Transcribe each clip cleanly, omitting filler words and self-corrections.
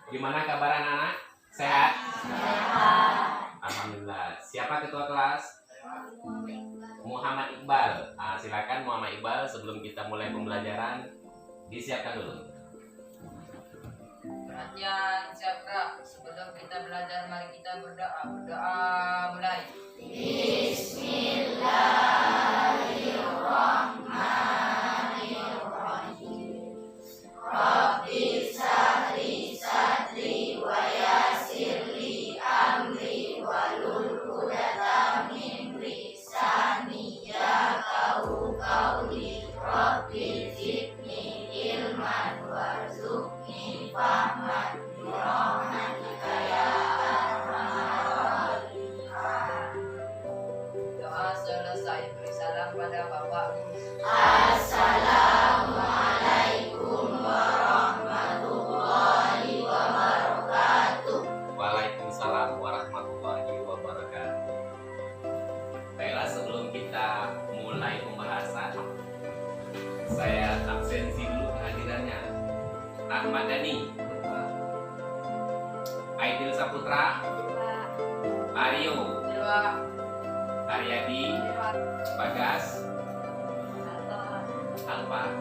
Gimana kabar anak-anak? Sehat? Sehat. Alhamdulillah. Siapa ketua kelas? Muhammad Iqbal. Silakan Muhammad Iqbal, sebelum kita mulai pembelajaran disiapkan dulu. Perhatian, siap gerak. Sebelum kita belajar, mari kita berdoa. Berdoa mulai. Bismillahirrahmanirrahim. Rabbi sadri sadri wa yassirli amri walul uqdatam min lisani yafqahu qawli. Rabbi zidni ilman warzuqni fahman birahmatika ya arhamar rahimin. Doa selesai, beri salam pada Bapak. Assalamualaikum warahmatullahi wabarakatuh. Waalaikumsalam warahmatullahi wabarakatuh. Baiklah, sebelum kita mulai pembahasan, saya absensi dulu kehadirannya. Ahmad Dhani, Aidil Saputra, Aryo, Aryadi, Bagas, Alfa.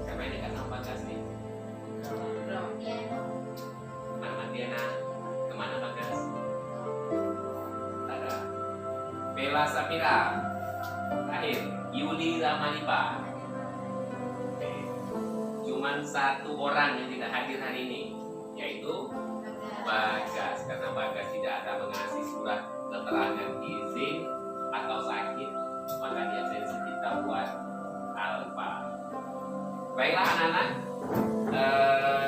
Siapa ini kan Bagas nih? Ahmad Diana. Kemana Bagas? Ada. Bella Sapira. Terakhir, Yuli Ramaliba. Oke. Cuman satu orang yang tidak hadir hari ini, yaitu Bagas. Karena Bagas tidak ada mengasih surat keterangan izin atau sakit, maka dia absensi kita buat Alfa. Baiklah anak-anak,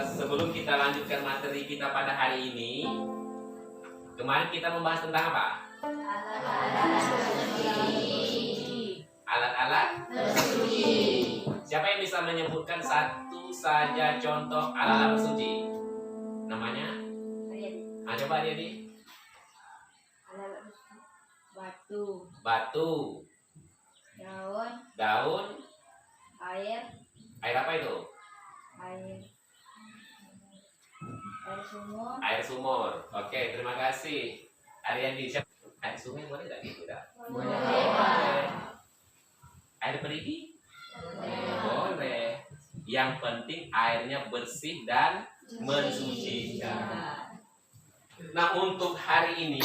sebelum kita lanjutkan materi kita pada hari ini, kemarin kita membahas tentang apa? Alat-alat bersuci. Siapa yang bisa menyebutkan satu saja contoh alat-alat bersuci? Namanya? Coba Aryadi. Batu. Daun. Air Air apa itu? sumur, Air sumur. Oke, terima kasih. Aryadi. Air sungai boleh nggak gitu? Boleh. Air perigi? Boleh. Yang penting airnya bersih dan mensucikan. Nah, untuk hari ini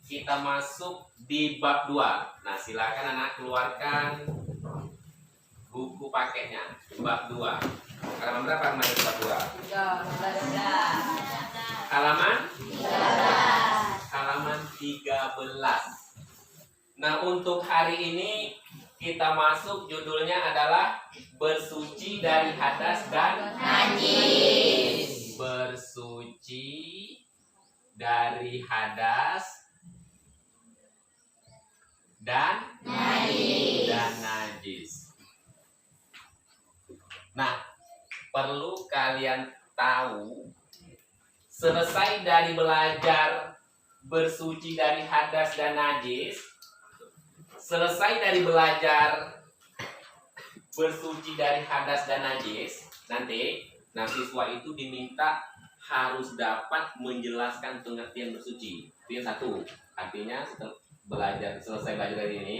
kita masuk di bab 2. Nah, silakan anak keluarkan buku paketnya. Bab 2. Halaman berapa kemarin bab 2? Halaman 13. Nah, untuk hari ini kita masuk, judulnya adalah bersuci dari hadas dan najis. Bersuci dari hadas dan najis. Nah, perlu kalian tahu, selesai dari belajar bersuci dari hadas dan najis, selesai dari belajar bersuci dari hadas dan najis, nanti siswa itu diminta harus dapat menjelaskan pengertian bersuci. Itu yang satu. Artinya selesai belajar dari ini,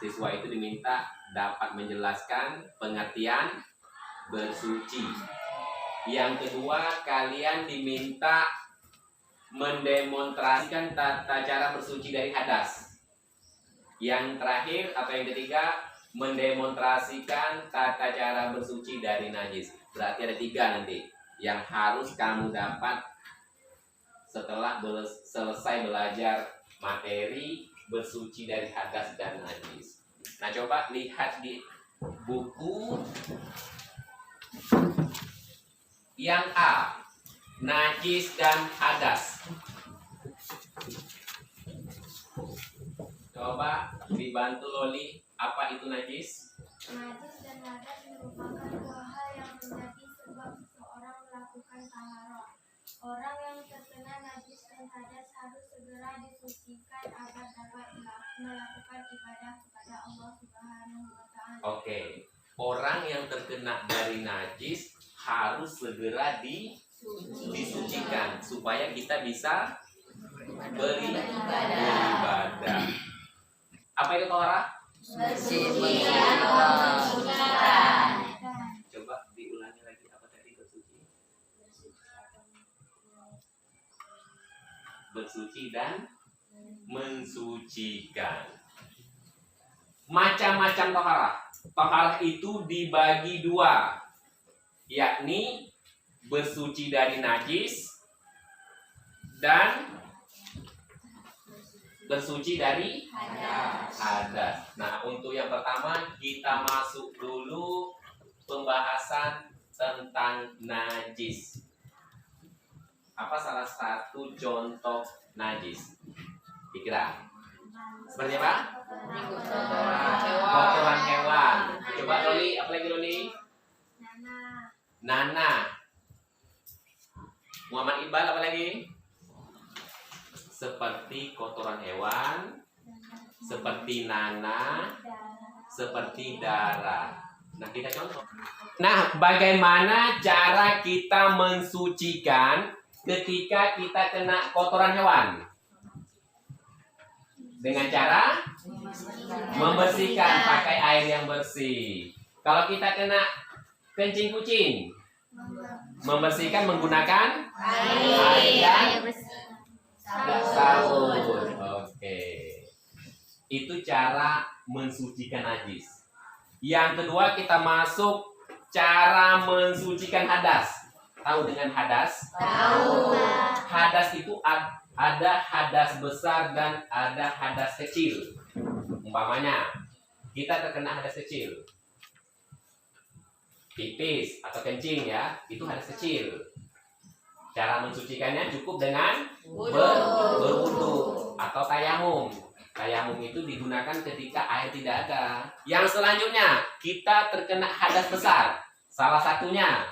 siswa itu diminta dapat menjelaskan pengertian bersuci. Yang kedua, kalian diminta mendemonstrasikan tata cara bersuci dari hadas. Yang terakhir atau yang ketiga, mendemonstrasikan tata cara bersuci dari najis. Berarti ada 3 nanti yang harus kamu dapat setelah selesai belajar materi bersuci dari hadas dan najis. Nah, coba lihat di buku yang A, najis dan hadas. Coba dibantu Loli, apa itu najis? najis dan hadas merupakan 2 hal yang menjadi sebab seseorang melakukan taharah. Orang yang terkena najis berhadas harus segera disucikan agar dapat melakukan ibadah kepada Allah Subhanahu wa Ta'ala. Oke, orang yang terkena dari najis harus segera disucikan supaya kita bisa beribadah. Apa itu tohara? Coba diulangi lagi apa tadi bersuci? Bersuci dan mensucikan. Macam-macam tohara. Tohara itu dibagi dua, yakni bersuci dari najis dan bersuci dari hadas. Nah, untuk yang pertama kita masuk dulu pembahasan tentang najis. Apa salah satu contoh najis? Dikira seperti apa? Kotoran hewan. Coba Loli, apa lagi Loli? Nana. Muhammad Iqbal, apa lagi? Seperti kotoran hewan, seperti nanah, seperti darah. Nah, kita contoh. Nah, bagaimana cara kita mensucikan ketika kita kena kotoran hewan? Dengan cara membersihkan pakai air yang bersih. Kalau kita kena kencing kucing, membersihkan menggunakan air dan sabun. Oke. Itu cara mensucikan najis. Yang kedua kita masuk cara mensucikan hadas. Tahu dengan hadas? Tahu. Hadas itu ada hadas besar dan ada hadas kecil. Umpamanya kita terkena hadas kecil, pipis atau kencing ya, itu hadas kecil. Cara mensucikannya cukup dengan berwudu atau tayamum. Tayamum itu digunakan ketika air tidak ada. Yang selanjutnya, kita terkena hadas besar. Salah satunya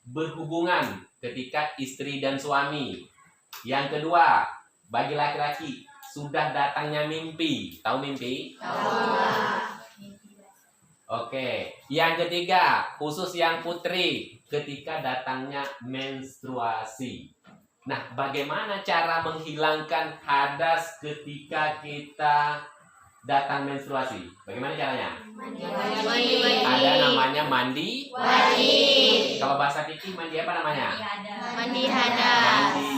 berhubungan ketika istri dan suami. Yang kedua, bagi laki-laki sudah datangnya mimpi. Tahu mimpi? Tahu. Oke. Yang ketiga, khusus yang putri, ketika datangnya menstruasi. Nah, bagaimana cara menghilangkan hadas ketika kita datang menstruasi? Bagaimana caranya? Ada namanya mandi wajib. Kalau bahasa fikih mandi apa namanya? Mandi hadas. Mandi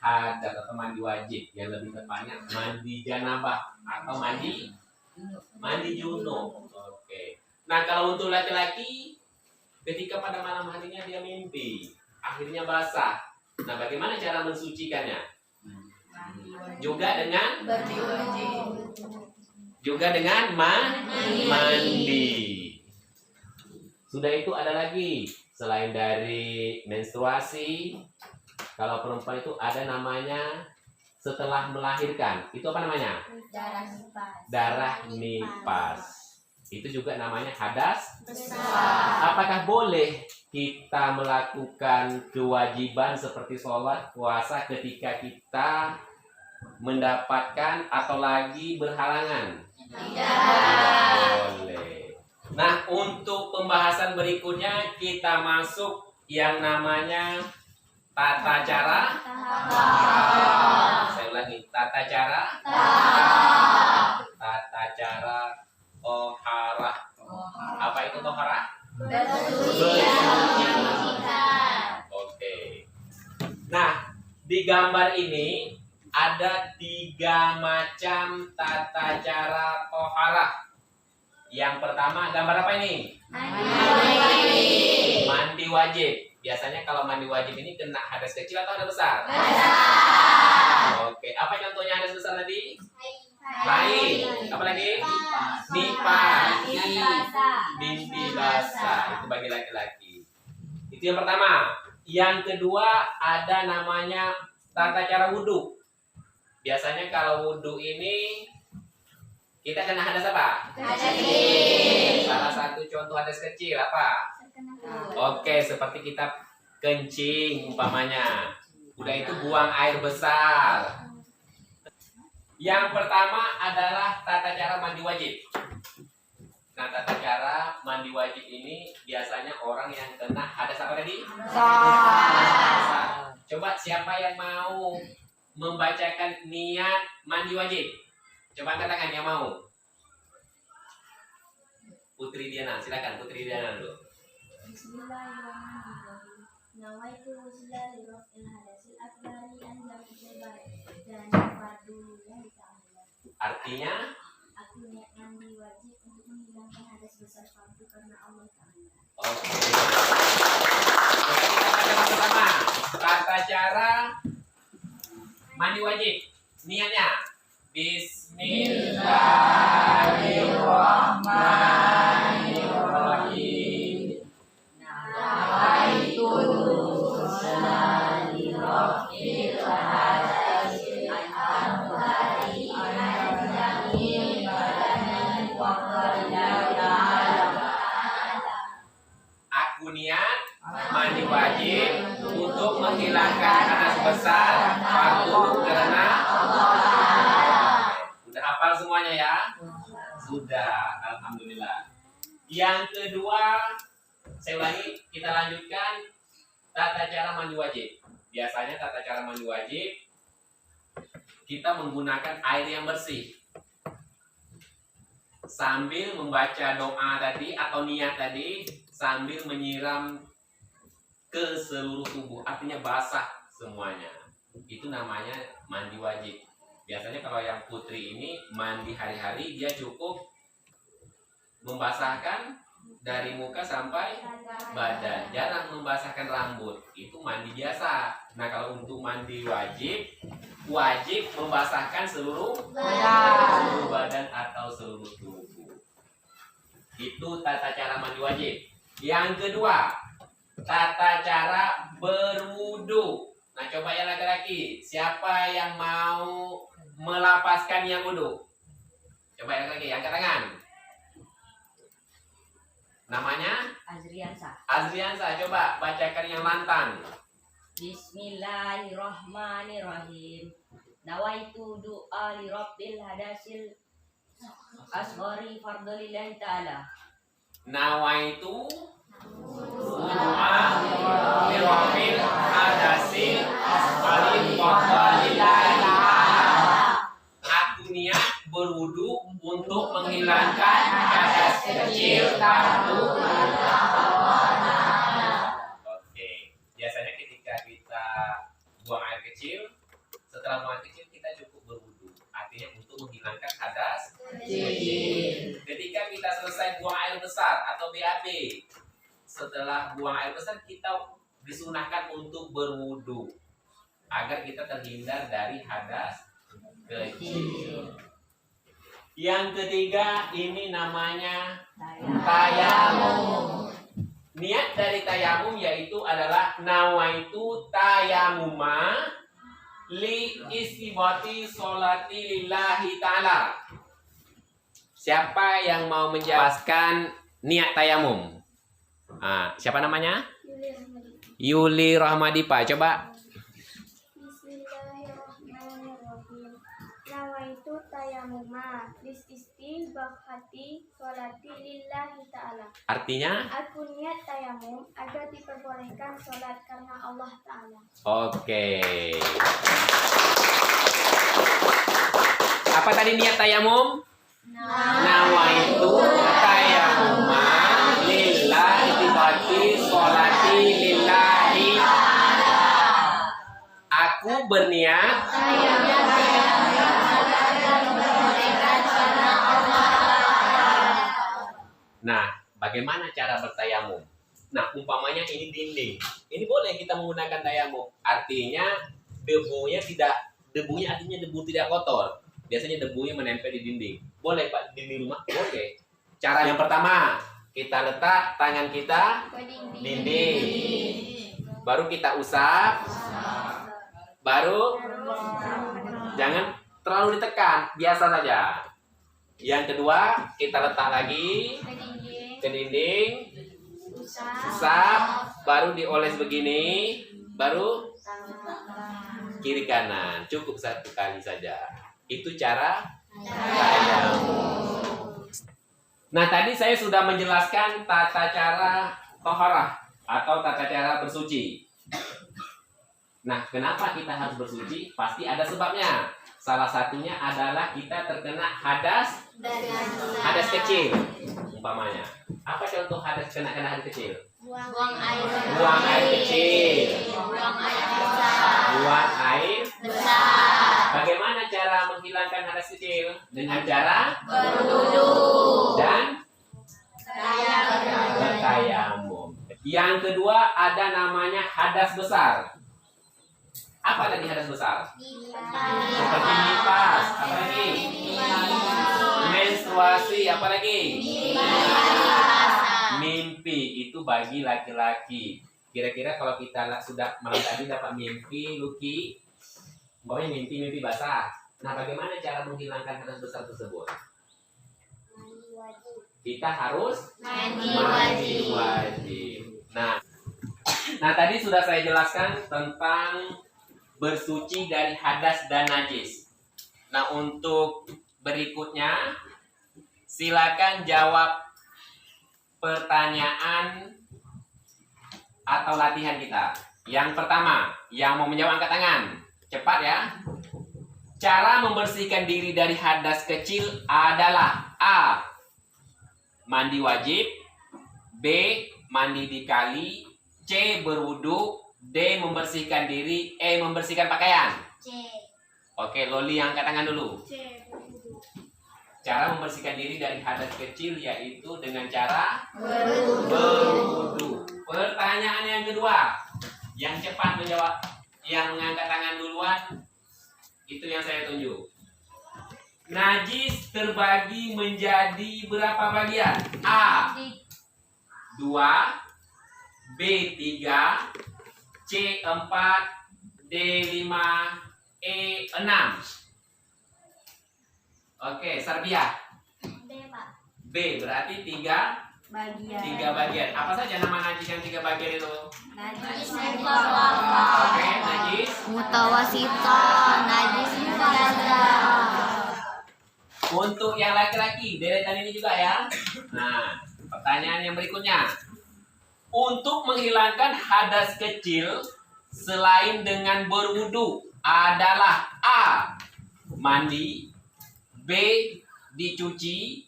hadas atau mandi wajib. Yang lebih tepatnya mandi janabah atau mandi junub. Oke. Nah, kalau untuk laki-laki, ketika pada malam harinya dia mimpi, akhirnya basah. Nah, bagaimana cara mensucikannya? Juga dengan mandi. Sudah itu ada lagi selain dari menstruasi, kalau perempuan itu ada namanya setelah melahirkan. Itu apa namanya? Darah nifas. Itu juga namanya hadas besar. Apakah boleh kita melakukan kewajiban seperti sholat, puasa ketika kita mendapatkan atau lagi berhalangan? Tidak boleh. Nah, untuk pembahasan berikutnya kita masuk yang namanya tata cara. Saya ulangi, tata cara. Tata cara tohara. Apa itu tohara? Oke. Nah, di gambar ini ada 3 macam tata cara tohara. Yang pertama, gambar apa ini? Mandi wajib. Biasanya kalau mandi wajib ini kena hadas kecil atau hadas besar? Oke. Apa contohnya hadas besar tadi? Haid. Apa lagi? Nifas. Mimpi basah. Itu bagi laki-laki. Itu yang pertama. Yang kedua ada namanya tata cara wudhu. Biasanya kalau wudhu ini kita kena hadas apa? Hadas kecil. Salah satu contoh hadas kecil apa? Oke, seperti kita kencing umpamanya. Udah itu buang air besar. Yang pertama adalah tata cara mandi wajib. Nah, tata cara mandi wajib ini biasanya orang yang kena hadas apa tadi? Besar. Coba siapa yang mau membacakan niat mandi wajib? Coba angkat tangan yang mau. Putri Diana, silakan Putri Diana dulu. Bismillahirrahmanirrahim. Nawaitu wusla li raf'il hadasil akbari an jam'il dan fardu lillahi ta'ala. Artinya Aku niat mandi wajib untuk menghilangkan hadas besar fardu karena Allah Ta'ala. oke. Kita baca sama-sama. Tata cara mandi wajib. Niatnya. Bismillahirrahmanirrahim. Nawaitu wusla li raf'il hadasil akbari an jam'il badani wa qalillahi ta'ala. Aku niat mandi wajib untuk menghilangkan hadas besar fardu karena Sudah hafal semuanya ya? Sudah, alhamdulillah. Yang kedua, saya ulangi, kita lanjutkan tata cara mandi wajib. Biasanya tata cara mandi wajib kita menggunakan air yang bersih sambil membaca doa tadi atau niat tadi sambil menyiram ke seluruh tubuh, artinya basah semuanya. Itu namanya mandi wajib. Biasanya kalau yang putri ini mandi hari-hari dia cukup membasahkan dari muka sampai badan, jarang membasahkan rambut. Itu mandi biasa. Nah, kalau untuk mandi wajib membasahkan seluruh badan atau seluruh tubuh. Itu tata cara mandi wajib. Yang kedua, tata cara berwudu. Nah, coba ya laki-laki, siapa yang mau melapaskan yang wudu? Coba ya laki-laki, angkat tangan. Namanya? Azriansa, coba bacakan yang lantang. Bismillahirrahmanirrahim. Nawaitu du'a li rabbil hadasil asghari fardlillahi ta'ala. Nawaitu du'a li rabbil hadasil asghari fardlillahi ta'ala. Aku niat berwudu untuk menghilangkan hadas kecil fardu. Oke, biasanya ketika kita buang air kecil, setelah buang air kecil kita cukup berwudu. Artinya untuk menghilangkan hadas kecil. Ketika kita selesai buang air besar atau BAB, setelah buang air besar kita disunahkan untuk berwudu agar kita terhindar dari hadas kecil. Yang ketiga ini namanya tayamum. Niat dari tayamum yaitu adalah nawaitu tayamuma li istibati sholati lillahi ta'ala. Siapa yang mau menjelaskan niat tayamum? Siapa namanya? Yuli Rahmadipa. Coba. Bismillahirrahmanirrahim. Nawaitu tayamuma lististighfati sholati lillahi ta'ala. Artinya? Aku niat tayamum agar diperbolehkan sholat karena Allah Ta'ala. Oke. Apa tadi niat tayamum? Nawaitu tayamuma lillahi tibati sholati lillahi. Aku berniat Nah, bagaimana cara bertayamum? Nah, umpamanya ini dinding. Ini boleh kita menggunakan tayamum. Artinya debunya artinya debu tidak kotor. Biasanya debunya menempel di dinding. Boleh Pak, di rumah? Boleh. Cara yang pertama, kita letak tangan kita dinding. Baru kita usap. Baru jangan terlalu ditekan, biasa saja. Yang kedua, kita letak lagi ke dinding, usap, baru dioles begini, baru kiri kanan. Cukup satu kali saja. Itu cara tayamum. Nah, tadi saya sudah menjelaskan tata cara toharah atau tata cara bersuci. Nah, kenapa kita harus bersuci? Pasti ada sebabnya. Salah satunya adalah kita terkena hadas kecil. Umpamanya. Apa contoh kena hadas kecil? Buang air. Buang air kecil. Buang air besar. Buang air. Besar. Bagaimana cara menghilangkan hadas kecil? Dengan cara Berwudu. dan Tayamum. bertayamum. Yang kedua ada namanya hadas besar. Apa tadi hadas besar? Seperti nifas, apa lagi? Menstruasi, apa lagi? Mimpi itu bagi laki-laki. Kira-kira kalau kita sudah malam tadi dapat mimpi, Luki, pokoknya mimpi basah. Nah, bagaimana cara menghilangkan hadas besar tersebut? Kita harus Mandi wajib. Nah, tadi sudah saya jelaskan tentang bersuci dari hadas dan najis. Nah, untuk berikutnya silakan jawab pertanyaan atau latihan kita. Yang pertama, yang mau menjawab angkat tangan. Cepat ya. Cara membersihkan diri dari hadas kecil adalah A. Mandi wajib, B. Mandi di kali, C. Berwudu, D. Membersihkan diri, E. Membersihkan pakaian. C. Oke, Loli yang angkat tangan dulu. C. Cara membersihkan diri dari hadas kecil yaitu dengan cara Berwudu. berwudu. Pertanyaan yang kedua, yang cepat menjawab, yang mengangkat tangan duluan, itu yang saya tunjuk. Najis terbagi menjadi berapa bagian? A. 2, B. 3, C. 4, D. 5, E. 6. Oke, Sarbia. B, Pak. B berarti 3 bagian. Apa saja nama najis yang 3 bagian itu? Najis Oke, najis mutawasito, najis mufassal. untuk yang laki-laki, deretan ini juga ya. Nah, pertanyaan yang berikutnya. Untuk menghilangkan hadas kecil selain dengan berwudu adalah A. Mandi, B. Dicuci,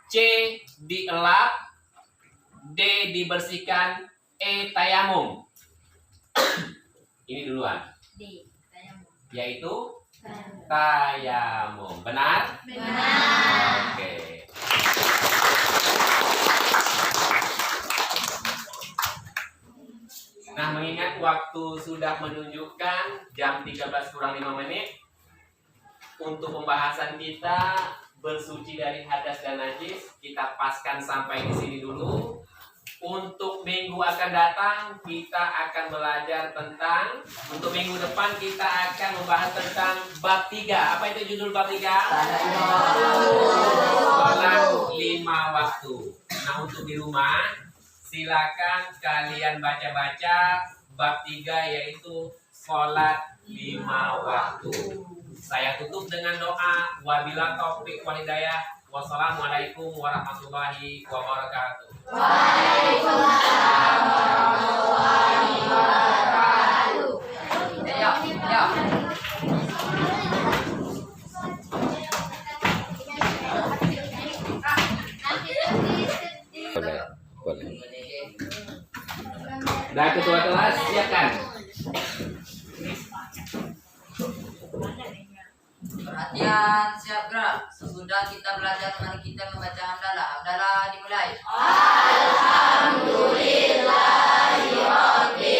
C. Dielap, D. Dibersihkan, E. Tayamum. Ini duluan, D. Tayamum. yaitu tayamum. Benar? Benar. Oke. Nah, mengingat waktu sudah menunjukkan jam 13 kurang 5 menit, untuk pembahasan kita bersuci dari hadas dan najis, kita paskan sampai di sini dulu. Untuk minggu akan datang, kita akan belajar tentang, untuk minggu depan kita akan membahas tentang bab 3. Apa itu judul bab 3? Sholat 5 waktu. Nah, untuk di rumah, silakan kalian baca-baca bab 3 yaitu sholat 5 waktu. Saya tutup dengan doa. Wabillahi taufiq wal hidayah. Wassalamualaikum warahmatullahi wabarakatuh. Waalaikumsalam warahmatullahi wabarakatuh. Ya, ya. Boleh. Nah, ketua kelas siapkan. Perhatian, siap gerak. Sesudah kita belajar, mari kita membaca hamdalah. Hamdalah dimulai. Alhamdulillahirabbil